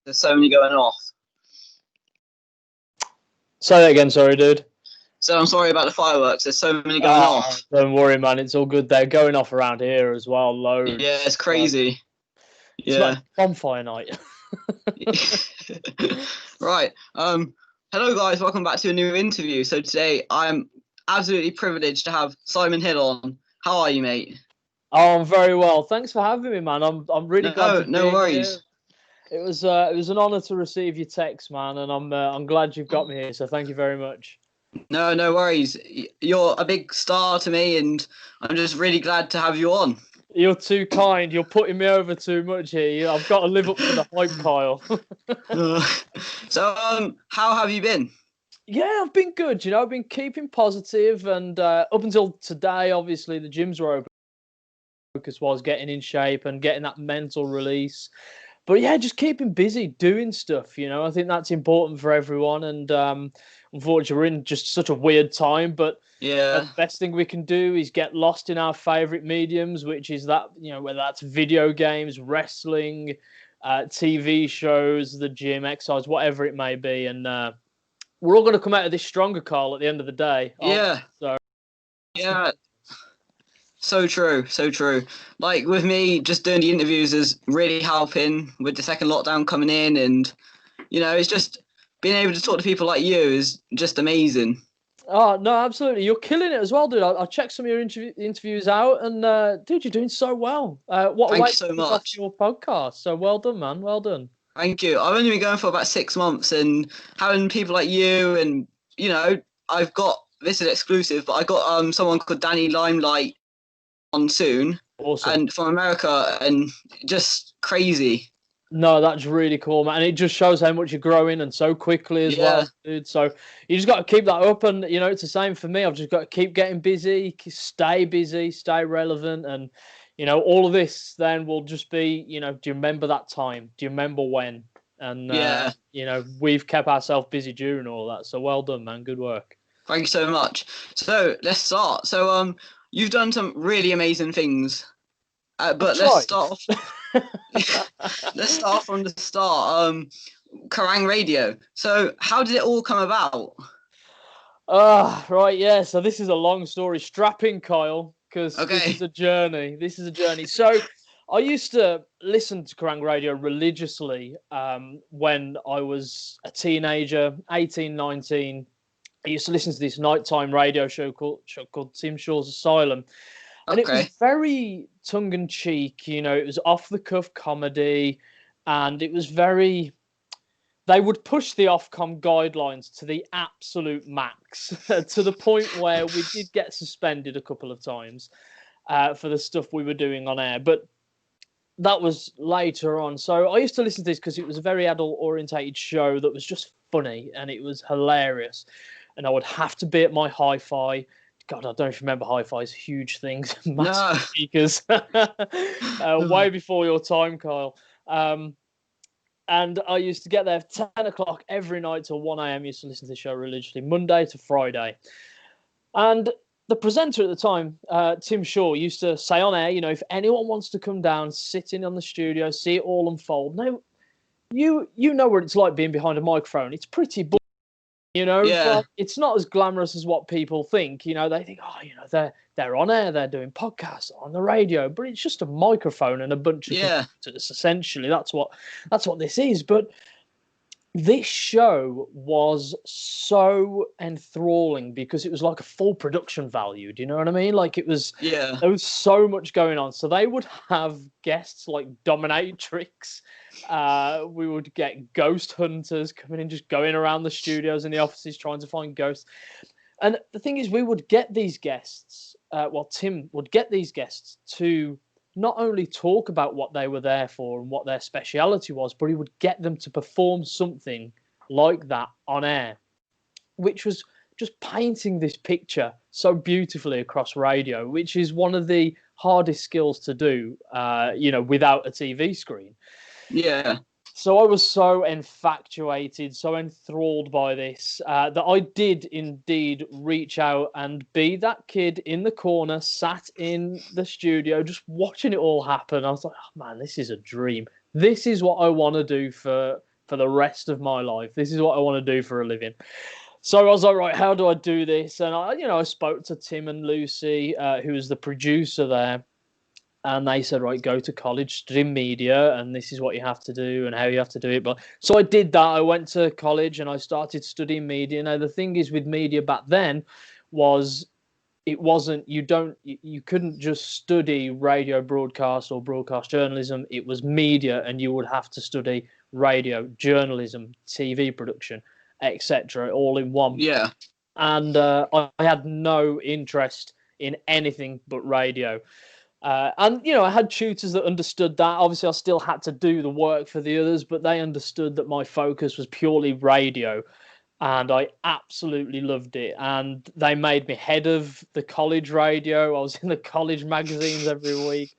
There's so many going off. Say that again, sorry, dude. So I'm sorry about the fireworks. There's so many going off. Don't worry, man. It's all good. They're going off around here as well. Loads. Yeah, it's crazy. It's like bonfire night. Right. Hello, guys. Welcome back to a new interview. So today I'm absolutely privileged to have Simon Hill on. How are you, mate? Oh, I'm very well. Thanks for having me, man. I'm really glad to be No worries. here. It was an honor to receive your text, man, and I'm glad you've got me here. So thank you very much. No worries. You're a big star to me, and I'm just really glad to have you on. You're too kind. You're putting me over too much here. I've got to live up to the hype, Kyle. So, how have you been? Yeah, I've been good. You know, I've been keeping positive, and up until today, obviously, the gyms were open. Focus was getting in shape and getting that mental release. But yeah, just keeping busy doing stuff. You know, I think that's important for everyone. And unfortunately, we're in just such a weird time. But yeah, the best thing we can do is get lost in our favorite mediums, which is that, you know, whether that's video games, wrestling, TV shows, the gym, exercise, whatever it may be. And we're all going to come out of this stronger, Carl, at the end of the day. Yeah. So yeah. So true. Like with me, just doing the interviews is really helping with the second lockdown coming in, and you know, it's just being able to talk to people like you is just amazing. Oh no, absolutely! You're killing it as well, dude. I checked some of your interviews out, and dude, you're doing so well. Thank you so much. Off your podcast, so well done, man. Well done. Thank you. I've only been going for about 6 months, and having people like you, and you know, I've got this is exclusive, but I got someone called Danny Limelight on soon. Awesome. And from America, and just crazy. No, that's really cool, man. And it just shows how much you're growing and so quickly as well, dude. So you just got to keep that up. And, you know, it's the same for me. I've just got to keep getting busy, stay relevant. And, you know, all of this then will just be, you know, do you remember that time? Do you remember when? And, you know, we've kept ourselves busy during all that. So well done, man. Good work. Thank you so much. So let's start. So, you've done some really amazing things, but let's start off. Let's start from the start. Kerrang Radio. So, how did it all come about? Right, yeah. So this is a long story. Strap in, Kyle, because this is a journey. So, I used to listen to Kerrang Radio religiously when I was a teenager, 18, 19. I used to listen to this nighttime radio show called Tim Shaw's Asylum. And it was very tongue-in-cheek, you know, it was off-the-cuff comedy, and it was very... They would push the Ofcom guidelines to the absolute max, to the point where we did get suspended a couple of times for the stuff we were doing on air. But that was later on. So I used to listen to this because it was a very adult-orientated show that was just funny, and it was hilarious. And I would have to be at my hi-fi. God, I don't remember hi-fi's huge things, massive speakers, way before your time, Kyle. And I used to get there 10 o'clock every night till 1 a.m. Used to listen to the show religiously, Monday to Friday. And the presenter at the time, Tim Shaw, used to say on air, you know, if anyone wants to come down, sit in on the studio, see it all unfold. Now, you know what it's like being behind a microphone. It's pretty boring. You know, but it's not as glamorous as what people think. You know, they think, oh, you know, they're on air, they're doing podcasts on the radio, but it's just a microphone and a bunch of computers, essentially. That's what this is. But this show was so enthralling because it was like a full production value. Do you know what I mean? Like it was, there was so much going on. So they would have guests like dominatrix. We would get ghost hunters coming in, just going around the studios and the offices trying to find ghosts. And the thing is, we would get these guests, Tim would get these guests to not only talk about what they were there for and what their speciality was, but he would get them to perform something like that on air, which was just painting this picture so beautifully across radio, which is one of the hardest skills to do, you know, without a TV screen. Yeah. So I was so infatuated, so enthralled by this, that I did indeed reach out and be that kid in the corner, sat in the studio, just watching it all happen. I was like, oh, man, this is a dream. This is what I want to do for for the rest of my life. This is what I want to do for a living. So I was like, right, how do I do this? And I spoke to Tim and Lucy, who was the producer there, and they said, right, go to college, study media, and this is what you have to do and how you have to do it. But so I did that. I went to college and I started studying media. Now the thing is with media back then was it wasn't you couldn't just study radio broadcast or broadcast journalism. It was media, and you would have to study radio, journalism, TV production, etc., all in one. Yeah. And I had no interest in anything but radio. And I had tutors that understood that. Obviously, I still had to do the work for the others, but they understood that my focus was purely radio, and I absolutely loved it. And they made me head of the college radio. I was in the college magazines every week.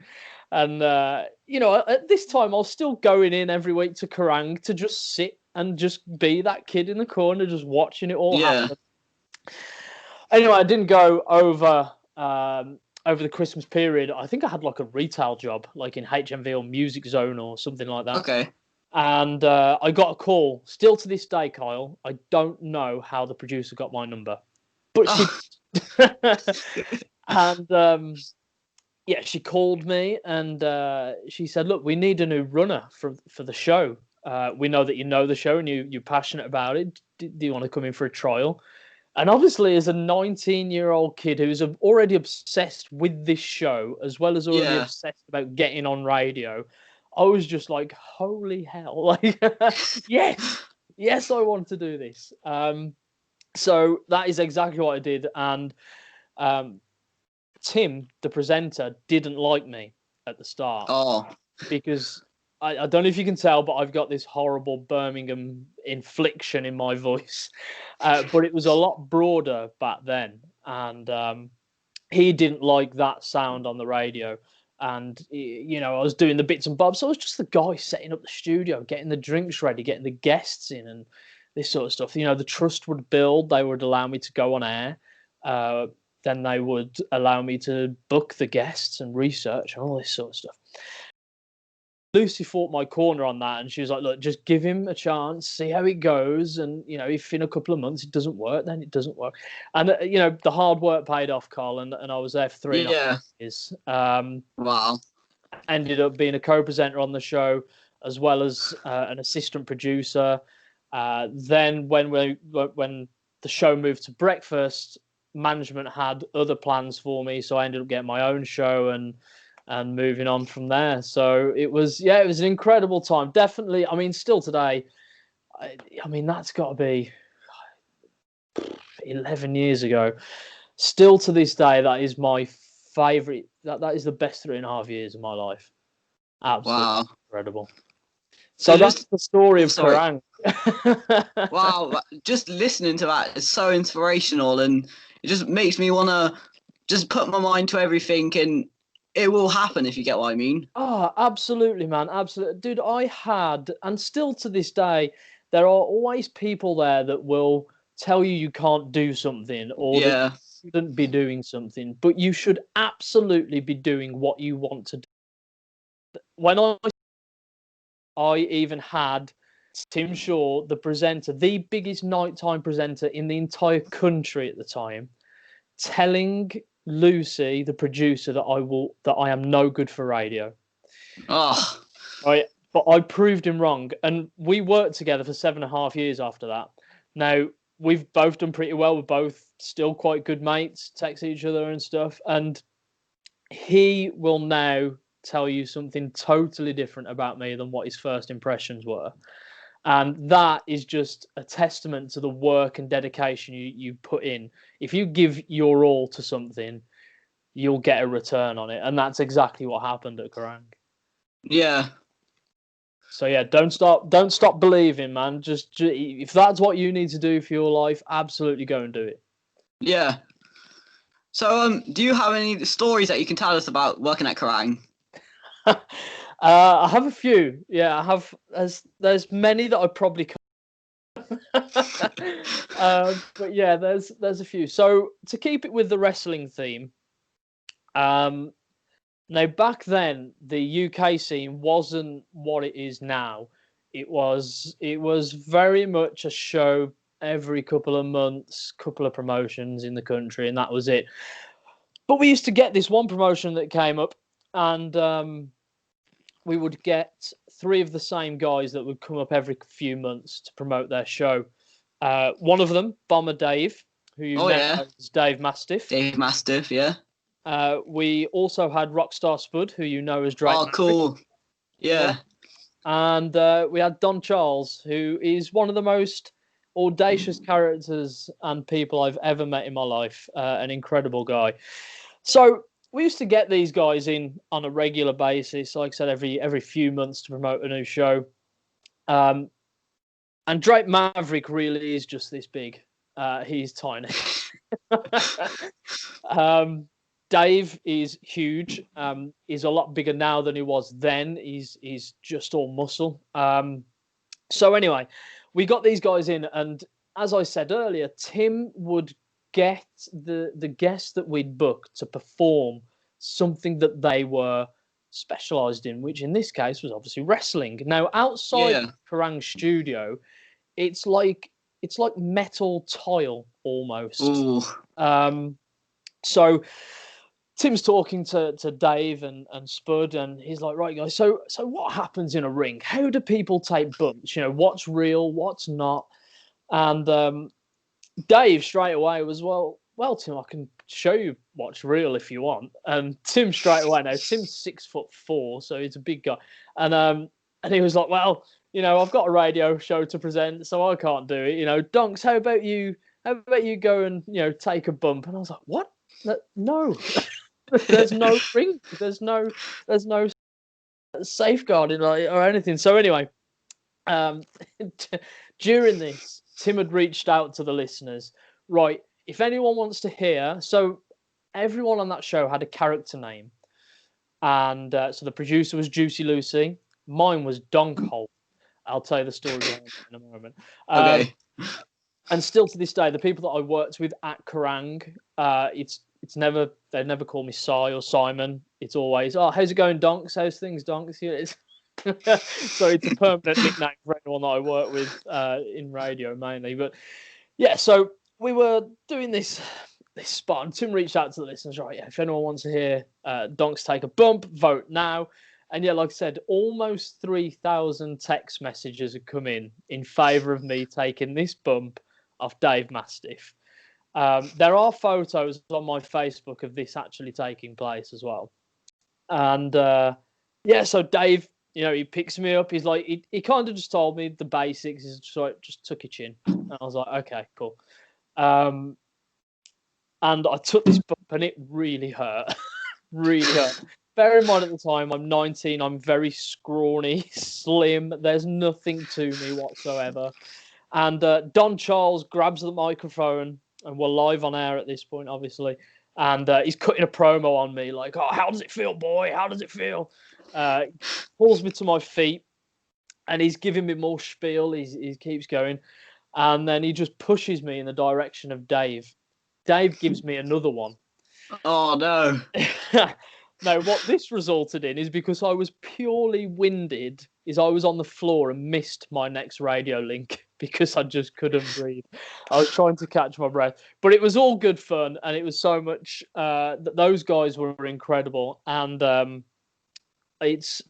And, at this time, I was still going in every week to Kerrang to just sit and just be that kid in the corner, just watching it all happen. Anyway, I didn't go over the Christmas period. I think I had like a retail job, like in HMV or Music Zone or something like that. Okay. And I got a call. Still to this day, Kyle, I don't know how the producer got my number, but she and she called me and she said, "Look, we need a new runner for the show. We know that you know the show and you're passionate about it. Do you want to come in for a trial?" And obviously, as a 19-year-old kid who's already obsessed with this show, as well as already obsessed about getting on radio, I was just like, holy hell. Like, yes, I want to do this. So that is exactly what I did. And Tim, the presenter, didn't like me at the start. Oh. Because I don't know if you can tell, but I've got this horrible Birmingham infliction in my voice. But it was a lot broader back then. And he didn't like that sound on the radio. And, I was doing the bits and bobs. So I was just the guy setting up the studio, getting the drinks ready, getting the guests in and this sort of stuff. The trust would build. They would allow me to go on air. Then they would allow me to book the guests and research and all this sort of stuff. Lucy fought my corner on that, and she was like, look, just give him a chance, see how it goes. And, if in a couple of months it doesn't work, then it doesn't work. And, the hard work paid off, Carl, and I was there for 3.5 years. Wow. Ended up being a co-presenter on the show, as well as an assistant producer. Then when the show moved to breakfast, management had other plans for me, so I ended up getting my own show and moving on from there. So it was an incredible time. Definitely, still today, that's got to be 11 years ago. Still to this day, that is my favourite. That is the best 3.5 years of my life. Absolutely incredible. So that's the story of Kerrang. Wow, just listening to that is so inspirational, and it just makes me want to just put my mind to everything, and it will happen, if you get what I mean. Oh, absolutely, man. Absolutely. Dude, I had, and still to this day, there are always people there that will tell you can't do something or that you shouldn't be doing something, but you should absolutely be doing what you want to do. When I even had Tim Shaw, the presenter, the biggest nighttime presenter in the entire country at the time, telling Lucy, the producer, that I am no good for radio. Oh. Right, but I proved him wrong, and we worked together for 7.5 years after that. Now we've both done pretty well. We're both still quite good mates, text each other and stuff. And he will now tell you something totally different about me than what his first impressions were. And that is just a testament to the work and dedication you put in. If you give your all to something, you'll get a return on it. And that's exactly what happened at Kerrang. Yeah. So yeah, don't stop believing, man. Just if that's what you need to do for your life, absolutely go and do it. Yeah. So do you have any stories that you can tell us about working at Kerrang? I have a few. Yeah, I have. There's many that I probably can't. But yeah, there's a few. So to keep it with the wrestling theme, now back then the UK scene wasn't what it is now. It was very much a show every couple of months, couple of promotions in the country, and that was it. But we used to get this one promotion that came up, and we would get 3 of the same guys that would come up every few months to promote their show. One of them, Bomber Dave, who you know as Dave Mastiff. Dave Mastiff, yeah. We also had Rockstar Spud, who you know as Drake. Oh, cool. Yeah. And we had Don Charles, who is one of the most audacious characters and people I've ever met in my life. An incredible guy. So we used to get these guys in on a regular basis, like I said, every few months to promote a new show. And Drake Maverick really is just this big. He's tiny. Dave is huge. He's a lot bigger now than he was then. He's just all muscle. So anyway, we got these guys in, and as I said earlier, Tim would get the guests that we'd booked to perform something that they were specialized in, which in this case was obviously wrestling. Now, outside Kerrang studio, it's like metal tile almost. So Tim's talking to Dave and Spud, and he's like, right, guys, so what happens in a ring? How do people take bumps? You know, what's real, what's not? And Dave straight away was, well, Tim, I can show you what's real if you want. And Tim straight away, now Tim's 6'4", so he's a big guy. And he was like, well, you know, I've got a radio show to present, so I can't do it. You know, Donks, how about you go and, you know, take a bump? And I was like, what? No. There's no ring. There's no safeguarding or anything. So anyway, during this, Tim had reached out to the listeners. Right, if anyone wants to hear, so everyone on that show had a character name, and so the producer was Juicy Lucy. Mine was Donkhole. I'll tell you the story in a moment. Okay. And still to this day, the people that I worked with at Kerrang, it's never, they never call me Si or Simon. It's always, oh, how's it going, Donks? How's things, Donks? So it's a permanent nickname for anyone that I work with in radio mainly. But yeah, so we were doing this spot, and Tim reached out to the listeners, right? Yeah, if anyone wants to hear Donks take a bump, vote now. And yeah, like I said, almost 3,000 text messages had come in favour of me taking this bump off Dave Mastiff. There are photos on my Facebook of this actually taking place as well. And yeah, so Dave, you know, he picks me up. He's like, he kind of just told me the basics. He's just like, just tuck your chin. And I was like, okay, cool. And I took this bump and it really hurt. Really hurt. Bear in mind at the time, I'm 19. I'm very scrawny, slim. There's nothing to me whatsoever. And Don Charles grabs the microphone, and we're live on air at this point, obviously. And he's cutting a promo on me, like, oh, how does it feel, boy? How does it feel? Pulls me to my feet, and he's giving me more spiel. He keeps going. And then he just pushes me in the direction of Dave. Dave gives me another one. Oh, no. Now, what this resulted in is because I was purely winded, is I was on the floor and missed my next radio link because I just couldn't breathe. I was trying to catch my breath. But it was all good fun, and it was so much that those guys were incredible. And it's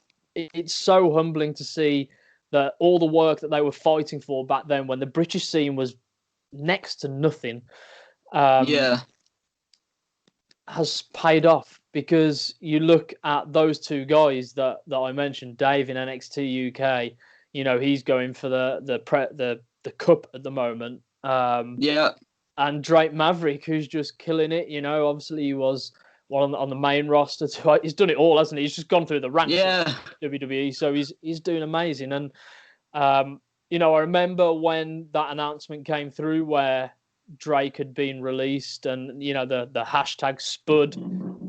so humbling to see that all the work that they were fighting for back then, when the British scene was next to nothing, has paid off. Because you look at those two guys that I mentioned, Dave in NXT UK, you know, he's going for the cup at the moment. And Drake Maverick, who's just killing it. You know, obviously he was one on the main roster. He's done it all, hasn't he? He's just gone through the ranks of WWE, so he's doing amazing. And you know, I remember when that announcement came through where Drake had been released, and you know the hashtag Spud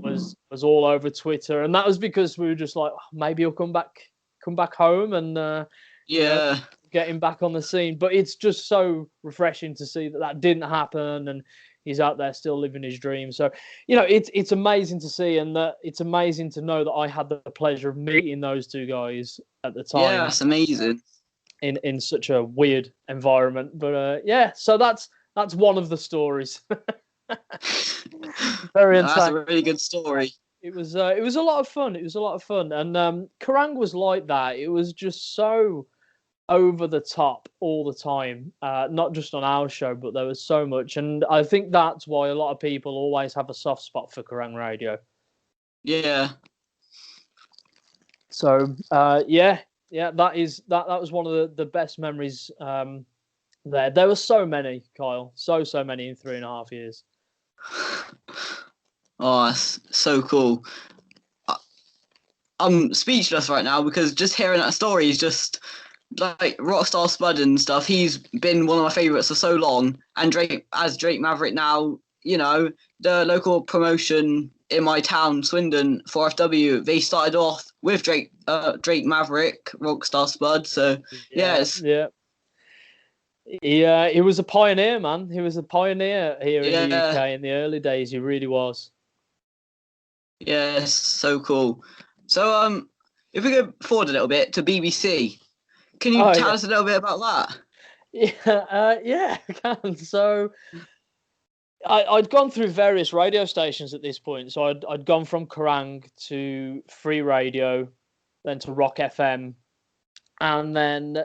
was all over Twitter, and that was because we were just like, oh, maybe he'll come back home and you know, get him back on the scene. But it's just so refreshing to see that didn't happen, and he's out there still living his dream. So you know, it's amazing to see, and that it's amazing to know that I had the pleasure of meeting those two guys at the time. Yeah, that's amazing. in such a weird environment. But yeah, so that's one of the stories. Very That's a entertaining. really good story. It was a lot of fun. It was a lot of fun, and Kerrang was like that. It was just so over the top all the time. Not just on our show, but there was so much, and I think that's why a lot of people always have a soft spot for Kerrang Radio. Yeah. So yeah, that was one of the best memories. There were so many, Kyle, so many in 3.5 years. Oh, that's so cool. I'm speechless right now because just hearing that story is just like Rockstar Spud and stuff. He's been one of my favorites for so long, and Drake Maverick now. The local promotion in my town, Swindon, 4FW, they started off with Drake Maverick, Rockstar Spud. So yeah. He was a pioneer, man. He was a pioneer here in the UK in the early days. He really was. Yes, so cool. So if we go forward a little bit to BBC, can you tell us a little bit about that? Yeah, I can. So I'd gone through various radio stations at this point. So I'd gone from Kerrang to Free Radio, then to Rock FM, and then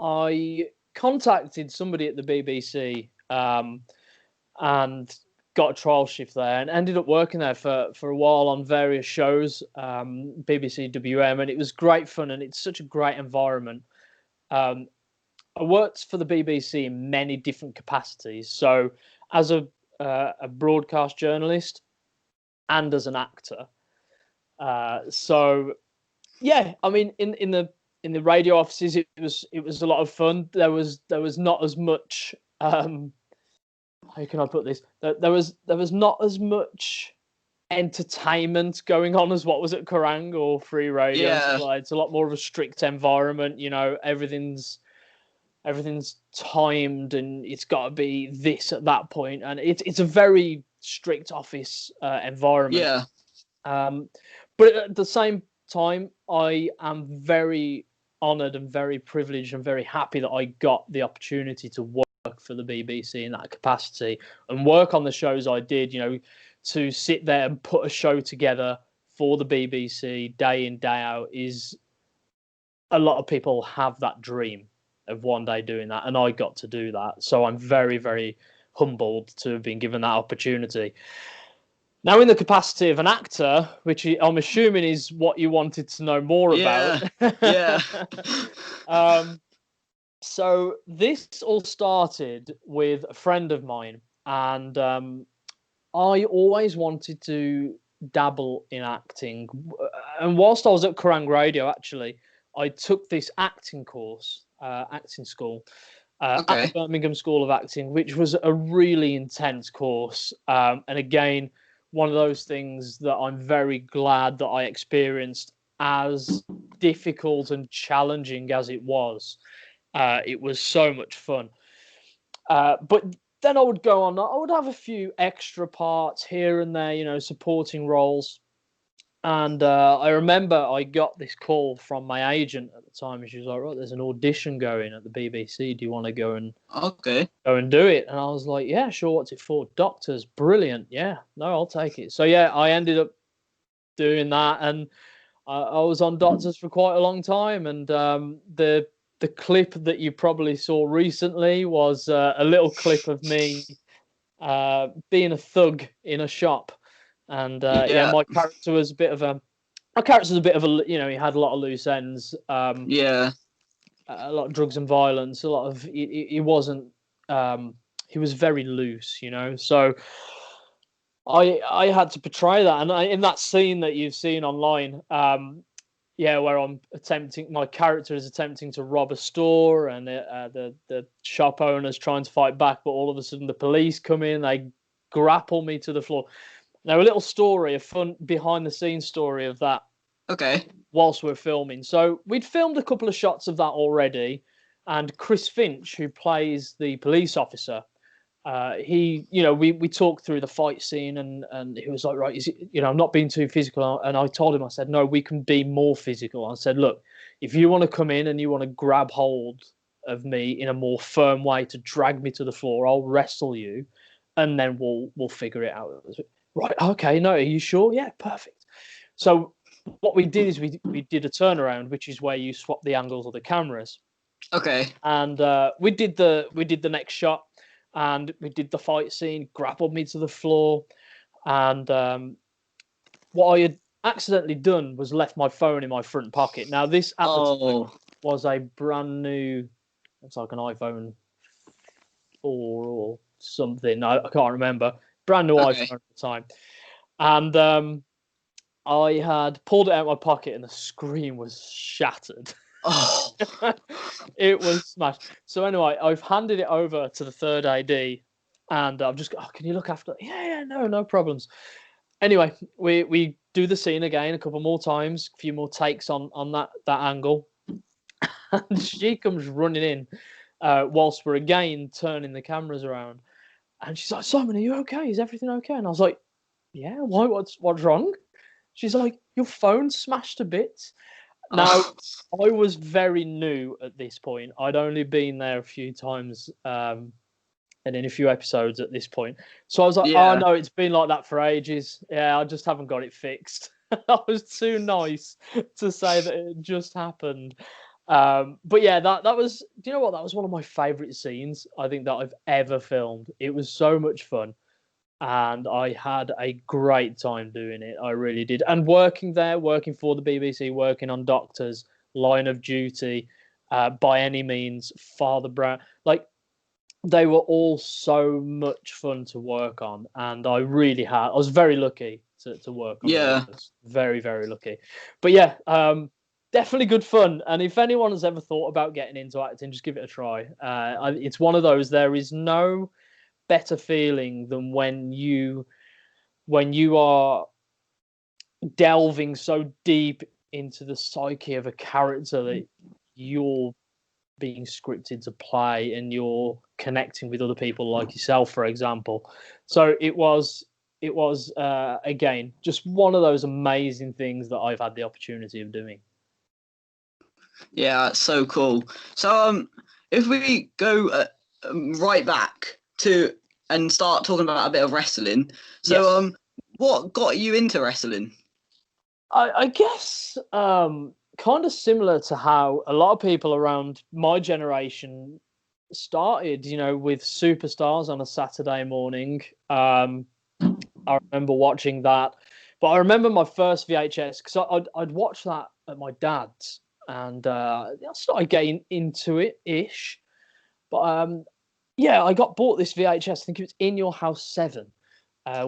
I contacted somebody at the BBC and got a trial shift there, and ended up working there for a while on various shows, BBC WM, and it was great fun, and it's such a great environment. I worked for the BBC in many different capacities. So as a broadcast journalist and as an actor. So yeah, I mean, in the radio offices, it was a lot of fun. There was not as much. How can I put this? There was not as much entertainment going on as what was at Kerrang or Free Radio. Yeah. It's a lot more of a strict environment. Everything's timed, and it's got to be this at that point, and it's a very strict office environment. Yeah. But at the same time, I am very honoured and very privileged and very happy that I got the opportunity to work for the BBC in that capacity and work on the shows I did. To sit there and put a show together for the BBC day in, day out is, a lot of people have that dream of one day doing that, and I got to do that. So I'm very, very humbled to have been given that opportunity. Now, in the capacity of an actor, which I'm assuming is what you wanted to know more about. Yeah. So this all started with a friend of mine, and I always wanted to dabble in acting. And whilst I was at Kerrang Radio, actually, I took this acting course, acting school, at the Birmingham School of Acting, which was a really intense course. And again, one of those things that I'm very glad that I experienced, as difficult and challenging as it was. It was so much fun. But then I would go on, I would have a few extra parts here and there, supporting roles. And I remember I got this call from my agent at the time, and she was like, "Right, there's an audition going at the BBC. Do you want to go and do it?" And I was like, "Yeah, sure. What's it for?" "Doctors." "Brilliant. Yeah, no, I'll take it." So yeah, I ended up doing that, and I was on Doctors for quite a long time. And the clip that you probably saw recently was a little clip of me being a thug in a shop. And my character was a bit of a he had a lot of loose ends. A lot of drugs and violence. A lot of he wasn't. He was very loose, So I had to portray that, and in that scene that you've seen online, where my character is attempting to rob a store, and the shop owner's trying to fight back, but all of a sudden the police come in, they grapple me to the floor. Now, a little story, a fun behind-the-scenes story of that. Okay. Whilst we're filming. So we'd filmed a couple of shots of that already, and Chris Finch, who plays the police officer, we talked through the fight scene, and he was like, "Right, I'm not being too physical." And I told him, I said, "No, we can be more physical." I said, "Look, if you want to come in and you want to grab hold of me in a more firm way to drag me to the floor, I'll wrestle you, and then we'll figure it out. Right? Okay. No, are you sure? Yeah, perfect. So what we did is we did a turnaround, which is where you swap the angles of the cameras. Okay. And we did the next shot, and we did the fight scene. Grappled me to the floor, and what I had accidentally done was left my phone in my front pocket. Now this at the time was a brand new. It's like an iPhone 4 or something. I can't remember. Brand new iPhone at the time, and I had pulled it out of my pocket, and the screen was shattered. Oh. It was smashed. So anyway, I've handed it over to the third AD, and I've just can you look after it? Yeah, no problems. Anyway, we do the scene again a couple more times, a few more takes on that angle, and she comes running in whilst we're again turning the cameras around, and she's like, "Simon, are you okay? Is everything okay?" And I was like, "Yeah, why? What's wrong?" She's like, "Your phone smashed a bit." Now, I was very new at this point. I'd only been there a few times and in a few episodes at this point. So I was like, oh, no, it's been like that for ages. Yeah, I just haven't got it fixed. I was too nice to say that it just happened. But yeah, that was, do you know what? That was one of my favourite scenes, I think, that I've ever filmed. It was so much fun. And I had a great time doing it. I really did. And working there, working for the BBC, working on Doctors, Line of Duty, By Any Means, Father Brown, like they were all so much fun to work on. And I was very lucky to work on those. Very, very lucky. But yeah, definitely good fun. And if anyone has ever thought about getting into acting, just give it a try. It's one of those, there is no better feeling than when you are delving so deep into the psyche of a character that you're being scripted to play, and you're connecting with other people like yourself, for example. So it was again just one of those amazing things that I've had the opportunity of doing. Yeah, so cool. So if we go right back to and start talking about a bit of wrestling. So Yes. What got you into wrestling? I guess kind of similar to how a lot of people around my generation started, with Superstars on a Saturday morning. I remember watching that, but I remember my first VHS because I'd watched that at my dad's, and I started getting into it ish. But yeah, I got bought this VHS. I think it was In Your House 7,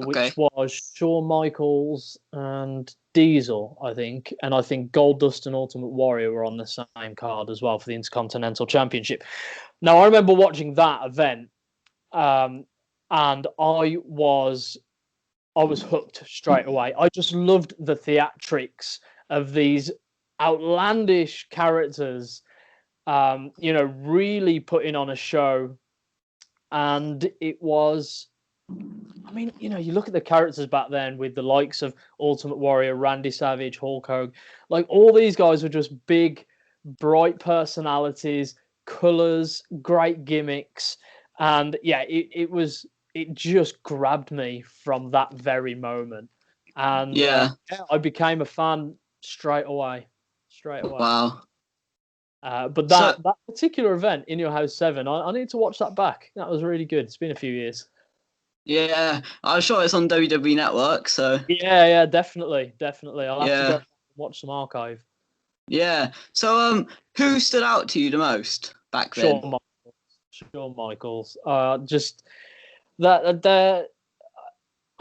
which was Shawn Michaels and Diesel, I think. And I think Goldust and Ultimate Warrior were on the same card as well for the Intercontinental Championship. Now, I remember watching that event, and I was hooked straight away. I just loved the theatrics of these outlandish characters, really putting on a show. And it was, I mean, you look at the characters back then with the likes of Ultimate Warrior, Randy Savage, Hulk Hogan, like all these guys were just big, bright personalities, colors, great gimmicks. And yeah, it just grabbed me from that very moment. And I became a fan straight away. Wow. But that particular event, In Your House 7, I need to watch that back. That was really good. It's been a few years. Yeah, I'm sure it's on WWE Network. So yeah, definitely. I'll have to go watch some archive. Yeah. So who stood out to you the most back then? Shawn Michaels. Just that.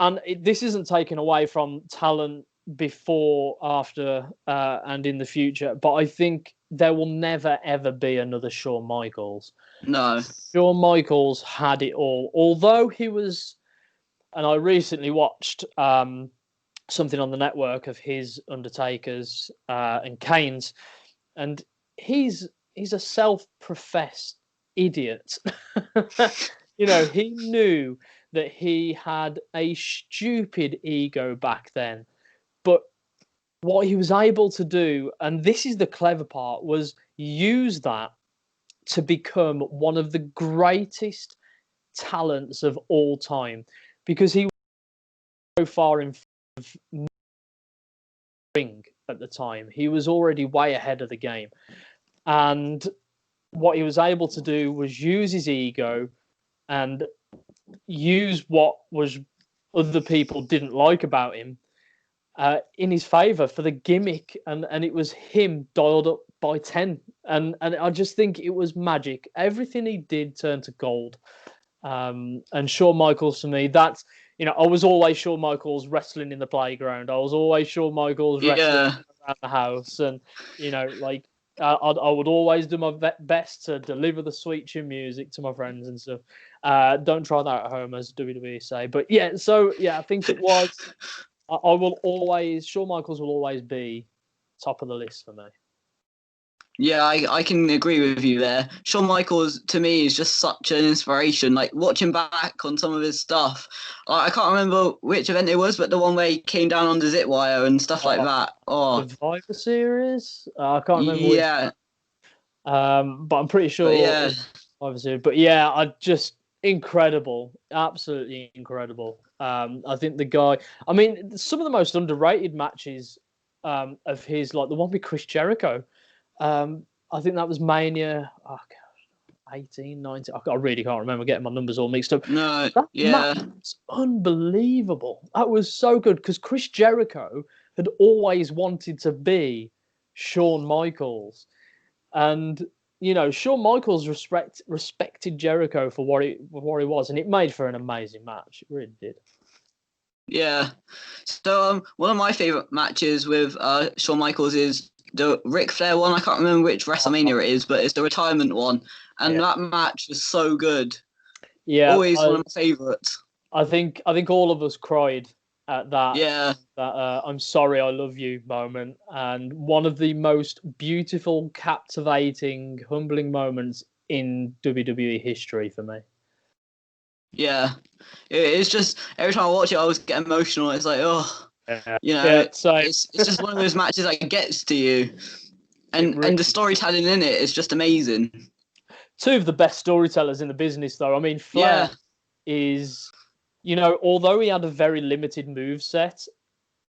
And this isn't taken away from talent before, after, and in the future, but I think there will never ever be another Shawn Michaels. No. Shawn Michaels had it all. Although he was, and I recently watched something on the network of his Undertakers and Kane's, and he's a self-professed idiot. He knew that he had a stupid ego back then, but what he was able to do, and this is the clever part, was use that to become one of the greatest talents of all time, because he was so far in ring at the time. He was already way ahead of the game. And what he was able to do was use his ego and use what was other people didn't like about him in his favor for the gimmick, and it was him dialed up by 10, and I just think it was magic. Everything he did turned to gold. And Shawn Michaels, for me, that's, I was always Shawn Michaels wrestling in the playground. I was always Shawn Michaels wrestling around the house, and like I would always do my best to deliver the sweet chin music to my friends and stuff. Don't try that at home, as WWE say. But yeah, so yeah, I think it was. I will always, Shawn Michaels will always be top of the list for me. Yeah, I can agree with you there. Shawn Michaels, to me, is just such an inspiration. Like, watching back on some of his stuff, I can't remember which event it was, but the one where he came down on the zip wire and stuff like that. Oh, Survivor Series? I can't remember which. Yeah. But I'm pretty sure Yeah. it was Survivor Series. But yeah, I just incredible, absolutely incredible. I think the guy. I mean, some of the most underrated matches of his, like the one with Chris Jericho. I think that was Mania. Oh, gosh, 18, 19. I really can't remember, getting my numbers all mixed up. No, That yeah. match was unbelievable. That was so good because Chris Jericho had always wanted to be Shawn Michaels. And Shawn Michaels respected Jericho for what he was, and it made for an amazing match. It really did. Yeah. So one of my favorite matches with Shawn Michaels is the Ric Flair one. I can't remember which WrestleMania it is, but it's the retirement one, and that match was so good. Yeah, always one of my favorites. I think all of us cried at that. Yeah. That I'm sorry, I love you moment, and one of the most beautiful, captivating, humbling moments in WWE history for me. Yeah, it's just every time I watch it, I always get emotional. It's like, oh, it's just one of those matches that gets to you, and the storytelling in it is just amazing. Two of the best storytellers in the business, though. I mean, Flair is, although he had a very limited move set,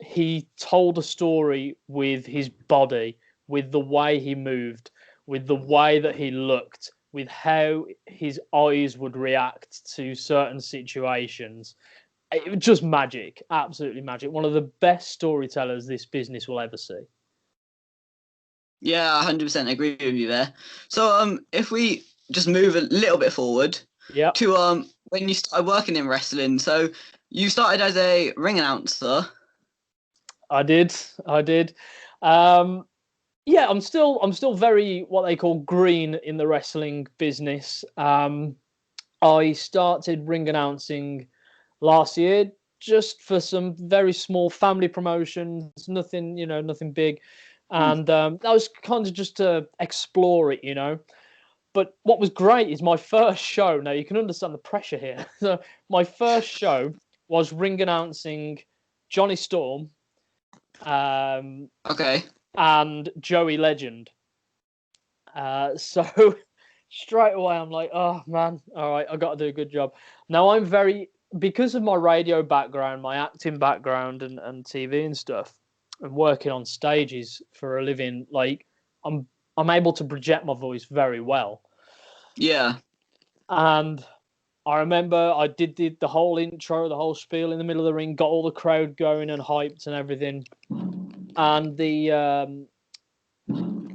he told a story with his body, with the way he moved, with the way that he looked, with how his eyes would react to certain situations. It was just magic, absolutely magic. One of the best storytellers this business will ever see. Yeah, 100% agree with you there. So if we just move a little bit forward to when you started working in wrestling. So you started as a ring announcer. I did. Yeah, I'm still very what they call green in the wrestling business. I started ring announcing last year, just for some very small family promotions, nothing big, and that was kind of just to explore it. But what was great is my first show. Now you can understand the pressure here. So my first show was ring announcing Johnny Storm. Okay. And Joey Legend. So straight away, I'm like, oh man, all right, I got to do a good job. Now because of my radio background, my acting background, and TV and stuff, and working on stages for a living, like I'm able to project my voice very well. Yeah. And I remember I did the whole intro, the whole spiel in the middle of the ring, got all the crowd going and hyped and everything. And the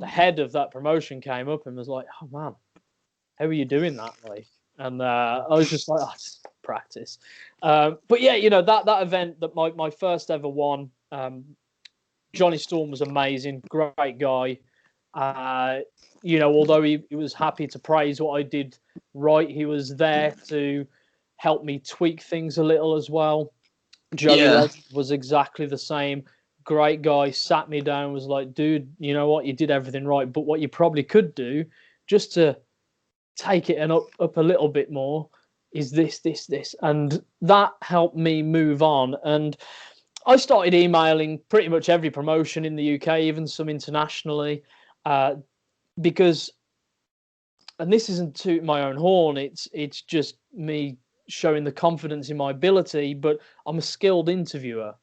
head of that promotion came up and was like, "Oh man, how are you doing that?" Like, and I was just like, "Oh, just practice." But yeah, that event, that my first ever one. Johnny Storm was amazing, great guy. Although he was happy to praise what I did right, he was there to help me tweak things a little as well. Joey was exactly the same. Great guy, sat me down, was like, dude, you know what? You did everything right, but what you probably could do, just to take it and up a little bit more, is this. And that helped me move on. And I started emailing pretty much every promotion in the UK, even some internationally, because, and this isn't to my own horn, it's just me showing the confidence in my ability, but I'm a skilled interviewer.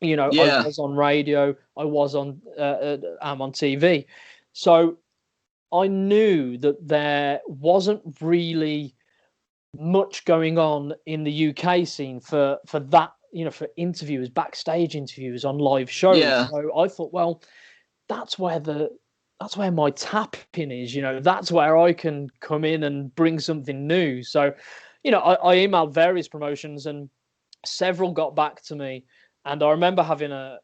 You know, I was on radio, I'm on TV. So I knew that there wasn't really much going on in the UK scene for that, for interviewers, backstage interviews on live shows. Yeah. So I thought, well, that's where my tap in is. That's where I can come in and bring something new. So, I emailed various promotions and several got back to me. And I remember having a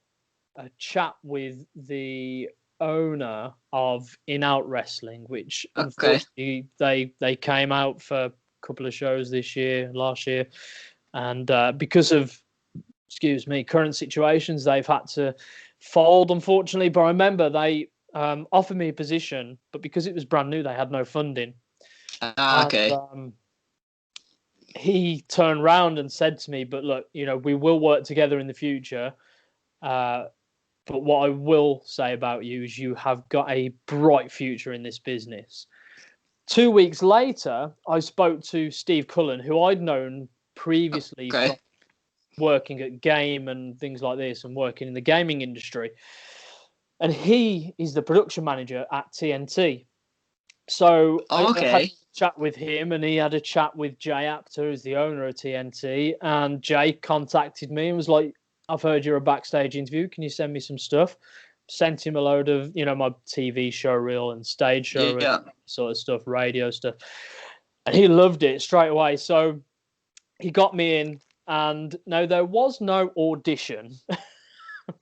chat with the owner of In Out Wrestling, which unfortunately they came out for a couple of shows last year, and because of current situations, they've had to fold, unfortunately. But I remember they offered me a position, but because it was brand new, they had no funding. And, he turned around and said to me, "But look, we will work together in the future. But what I will say about you is you have got a bright future in this business." 2 weeks later, I spoke to Steve Cullen, who I'd known previously from working at Game and things like this and working in the gaming industry. And he is the production manager at TNT. So I had a chat with him, and he had a chat with Jay Apter, who's the owner of TNT. And Jay contacted me and was like, "I've heard you're a backstage interview. Can you send me some stuff?" Sent him a load of, my TV show reel and stage show reel, sort of stuff, radio stuff. And he loved it straight away. So he got me in, and no, there was no audition,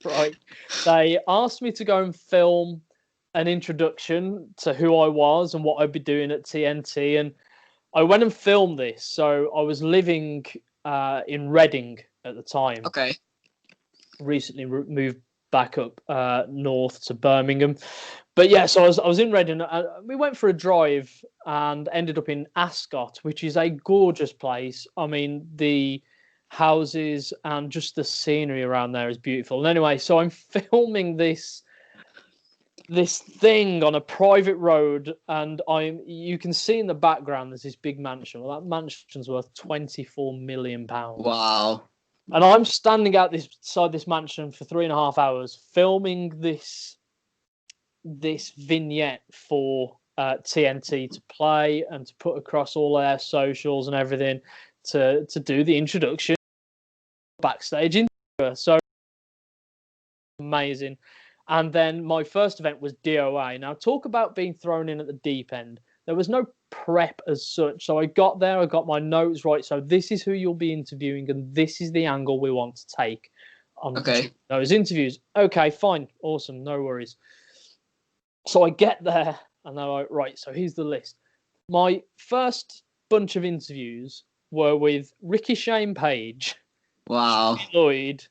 right? They asked me to go and film an introduction to who I was and what I'd be doing at TNT. And I went and filmed this. So I was living in Reading at the time. Okay. Recently moved back up north to Birmingham, but yeah, so I was in Reading. We went for a drive and ended up in Ascot, which is a gorgeous place. I mean, the houses and just the scenery around there is beautiful. And anyway, so I'm filming this thing on a private road, and you can see in the background there's this big mansion. Well, that mansion's worth £24 million. Wow. And I'm standing outside this mansion for 3.5 hours filming this vignette for TNT to play and to put across all their socials and everything to do the introduction backstage interviewer. So amazing. And then my first event was DOA. Now, talk about being thrown in at the deep end. There was no prep as such. So I got there, I got my notes right. So this is who you'll be interviewing, and this is the angle we want to take on those interviews. Okay, fine. Awesome. No worries. So I get there, and they're like, right, so here's the list. My first bunch of interviews were with Ricky Shane Page, wow, Lloyd,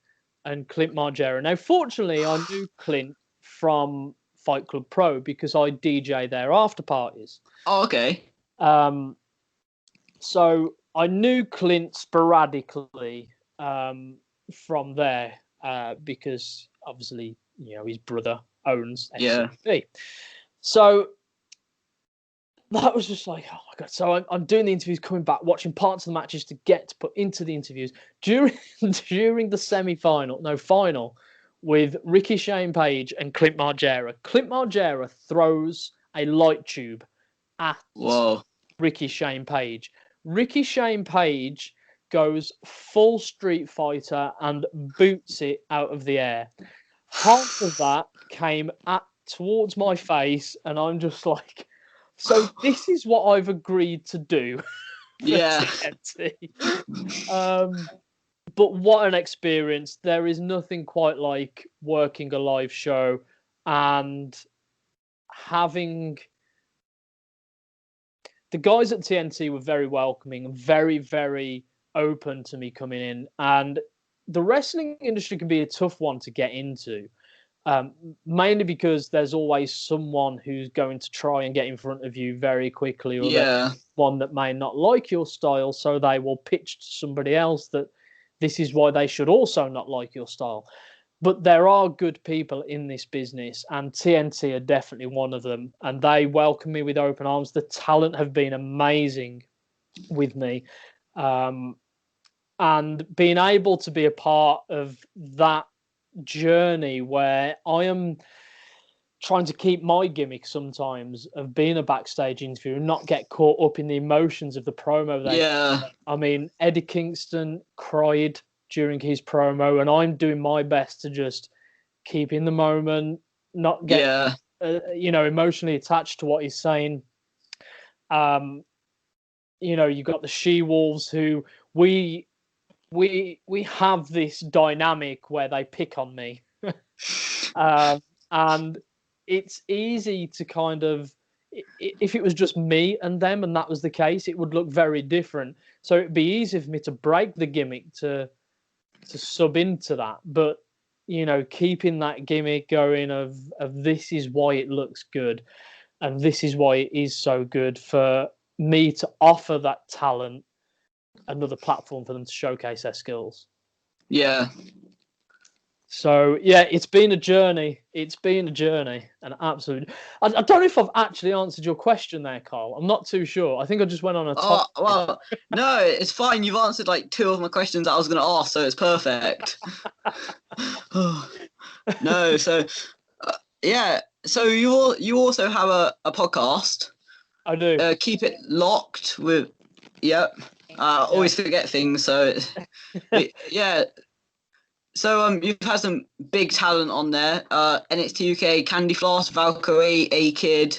and Clint Margera. Now, fortunately, I knew Clint from Fight Club Pro because I DJ their after parties. Oh, okay. So I knew Clint sporadically from there because obviously, his brother owns SCP. Yeah. So that was just like, oh my God. So I'm doing the interviews, coming back, watching parts of the matches to get to put into the interviews during the final with Ricky Shane Page and Clint Margera. Clint Margera throws a light tube at Ricky Shane Page. Ricky Shane Page goes full Street Fighter and boots it out of the air. Half of that came towards my face, and I'm just like, so this is what I've agreed to do. Yeah. But what an experience. There is nothing quite like working a live show and having... The guys at TNT were very welcoming and very, very open to me coming in. And the wrestling industry can be a tough one to get into, mainly because there's always someone who's going to try and get in front of you very quickly, or one that may not like your style, so they will pitch to somebody else that this is why they should also not like your style. But there are good people in this business, and TNT are definitely one of them. And they welcome me with open arms. The talent have been amazing with me. And being able to be a part of that journey where I am trying to keep my gimmick sometimes of being a backstage interviewer and not get caught up in the emotions of the promo. I mean, Eddie Kingston cried during his promo, and I'm doing my best to just keep in the moment, not get emotionally attached to what he's saying. You got the She-Wolves, who we have this dynamic where they pick on me, and it's easy to kind of, if it was just me and them and that was the case, it would look very different. So it'd be easy for me to break the gimmick to sub into that, but keeping that gimmick going of this is why it looks good and this is why it is so good, for me to offer that talent another platform for them to showcase their skills. So it's been a journey. It's been a journey, and absolutely. I don't know if I've actually answered your question there, Carl. I'm not too sure. I think I just went on a top. Oh, well, no, it's fine. You've answered like 2 of my questions that I was going to ask, so it's perfect. No, so so you also have a podcast. I do. Keep It Locked with. Yep. I always forget things, so So you've had some big talent on there. NXT UK, Candy Floss, Valkyrie, A-Kid,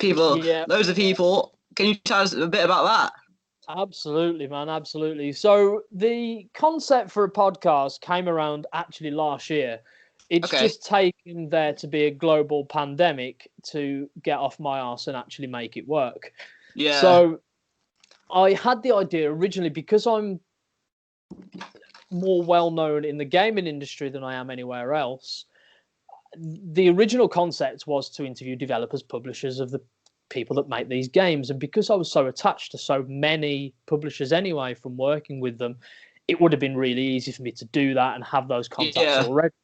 loads of people. Can you tell us a bit about that? Absolutely, man, absolutely. So the concept for a podcast came around actually last year. It's just taken there to be a global pandemic to get off my arse and actually make it work. Yeah. So I had the idea originally because I'm more well-known in the gaming industry than I am anywhere else. The original concept was to interview developers, publishers of the people that make these games. And because I was so attached to so many publishers anyway from working with them, it would have been really easy for me to do that and have those contacts already.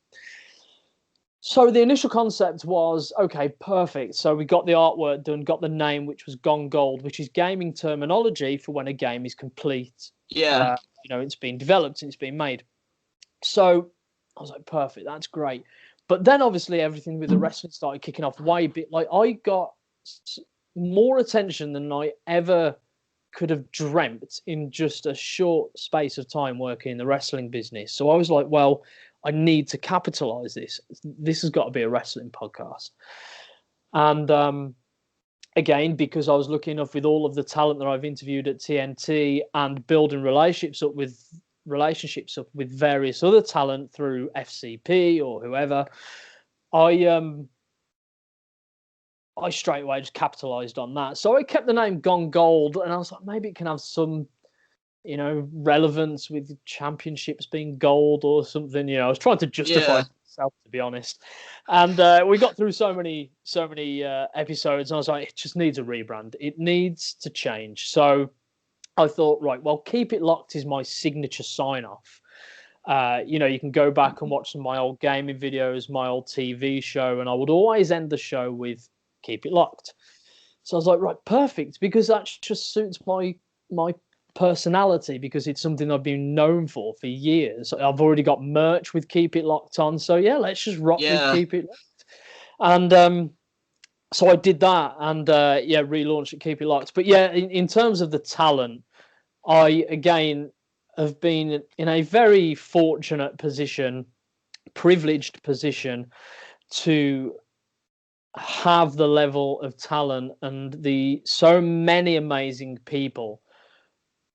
So the initial concept was, okay, perfect. So we got the artwork done, got the name, which was Gone Gold, which is gaming terminology for when a game is complete. Yeah. It's been developed and it's been made. So I was like, perfect, that's great. But then obviously everything with the wrestling started kicking off way a bit. Like I got more attention than I ever could have dreamt in just a short space of time working in the wrestling business. So I was like, well, I need to capitalize this. This has got to be a wrestling podcast. And again, because I was lucky enough with all of the talent that I've interviewed at TNT and building relationships up with various other talent through FCP or whoever, I straight away just capitalized on that. So I kept the name Gone Gold, and I was like, maybe it can have some, relevance with championships being gold or something. I was trying to justify myself, to be honest. And we got through so many episodes, and I was like, it just needs a rebrand. It needs to change. So I thought, right, well, Keep It Locked is my signature sign-off. You can go back and watch some of my old gaming videos, my old TV show, and I would always end the show with Keep It Locked. So I was like, right, perfect, because that just suits my personality, because it's something I've been known for years. I've already got merch with Keep It Locked on, so let's just rock with Keep It Locked. And so I did that, and relaunched it, Keep It Locked. But in terms of the talent, I again have been in a very fortunate position, privileged position, to have the level of talent and the so many amazing people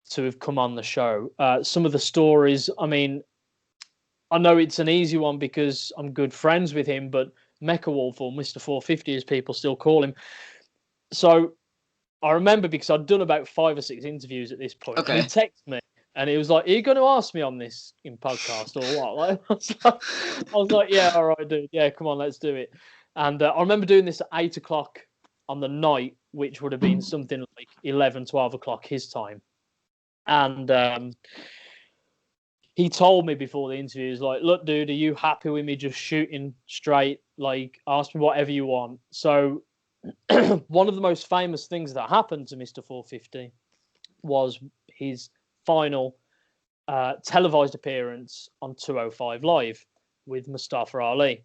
to have come on the show. Some of the stories, I mean, I know it's an easy one because I'm good friends with him, but Mecha Wolf, or Mr. 450 as people still call him. So I remember, because I'd done about 5 or 6 interviews at this point, and he texted me and he was like, are you going to ask me on this in podcast or what? Like, I was like, yeah, all right, dude. Yeah, come on, let's do it. And I remember doing this at 8 o'clock on the night, which would have been something like 11, 12 o'clock his time. And he told me before the interview, he's like, look, dude, are you happy with me just shooting straight? Like, ask me whatever you want. So one of the most famous things that happened to Mr. 450 was his final televised appearance on 205 Live with Mustafa Ali.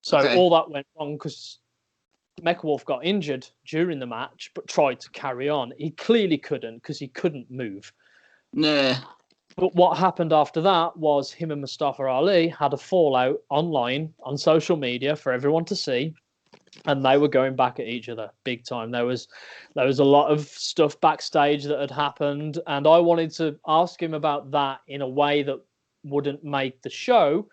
So all that went wrong because Mecha Wolf got injured during the match, but tried to carry on. He clearly couldn't because he couldn't move. Nah. But what happened after that was him and Mustafa Ali had a fallout online on social media for everyone to see, and they were going back at each other big time. There was a lot of stuff backstage that had happened, and I wanted to ask him about that in a way that wouldn't make the show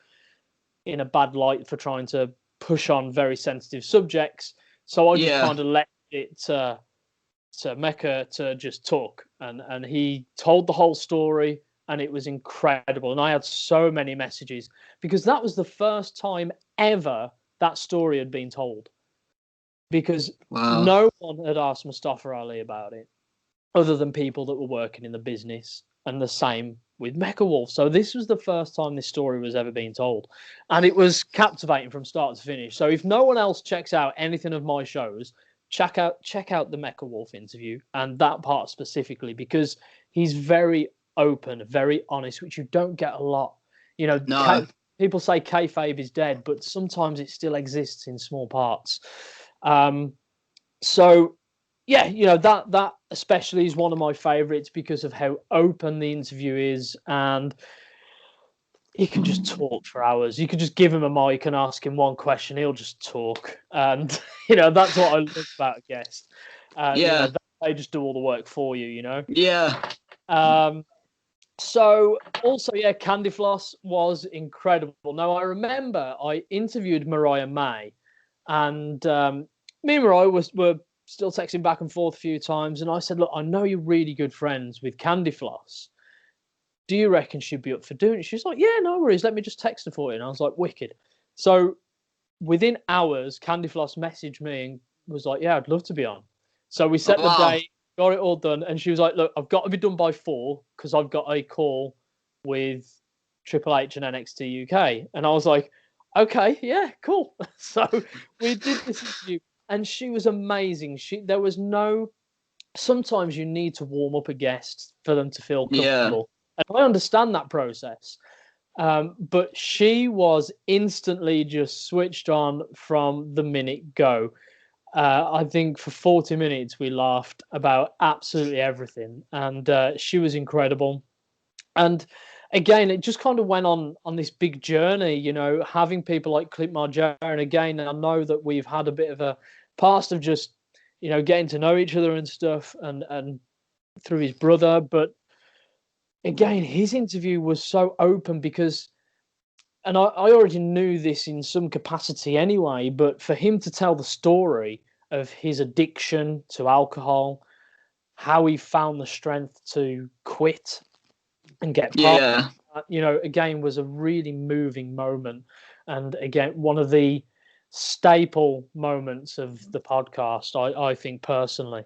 in a bad light for trying to push on very sensitive subjects. So I just kind of let it to Mecha to just talk, and he told the whole story. And it was incredible. And I had so many messages because that was the first time ever that story had been told. Because no one had asked Mustafa Ali about it other than people that were working in the business. And the same with Mecha Wolf. So this was the first time this story was ever being told. And it was captivating from start to finish. So if no one else checks out anything of my shows, check out the Mecha Wolf interview and that part specifically, because he's very open, very honest, which you don't get a lot. You know, people say kayfabe is dead, but sometimes it still exists in small parts. So yeah, you know, that especially is one of my favorites because of how open the interview is, and he can just talk for hours. You could just give him a mic and ask him one question, he'll just talk. And you know, that's what I love about a guest. You know, they just do all the work for you, you know. So also, Candy Floss was incredible. Now, I remember I interviewed Mariah May, and me and Mariah were still texting back and forth a few times, and I said, look, I know you're really good friends with Candy Floss. Do you reckon she'd be up for doing it? She's like, yeah, no worries. Let me just text her for you. And I was like, wicked. So within hours, Candy Floss messaged me and was like, yeah, I'd love to be on. So we set the date. Got it all done, and she was like, look, I've got to be done by 4 because I've got a call with Triple H and NXT UK. And I was like, okay, yeah, cool. So we did this interview, and she was amazing. There was no, sometimes you need to warm up a guest for them to feel comfortable. And I understand that process. But she was instantly just switched on from the minute go. I think for 40 minutes we laughed about absolutely everything, and she was incredible. And again, it just kind of went on this big journey, you know, having people like Clint Margera. And again, I know that we've had a bit of a past of just, you know, getting to know each other and stuff, and through his brother. But again, his interview was so open because, and I already knew this in some capacity anyway, but for him to tell the story of his addiction to alcohol, how he found the strength to quit and get past, you know, again, was a really moving moment. And again, one of the staple moments of the podcast, I think personally.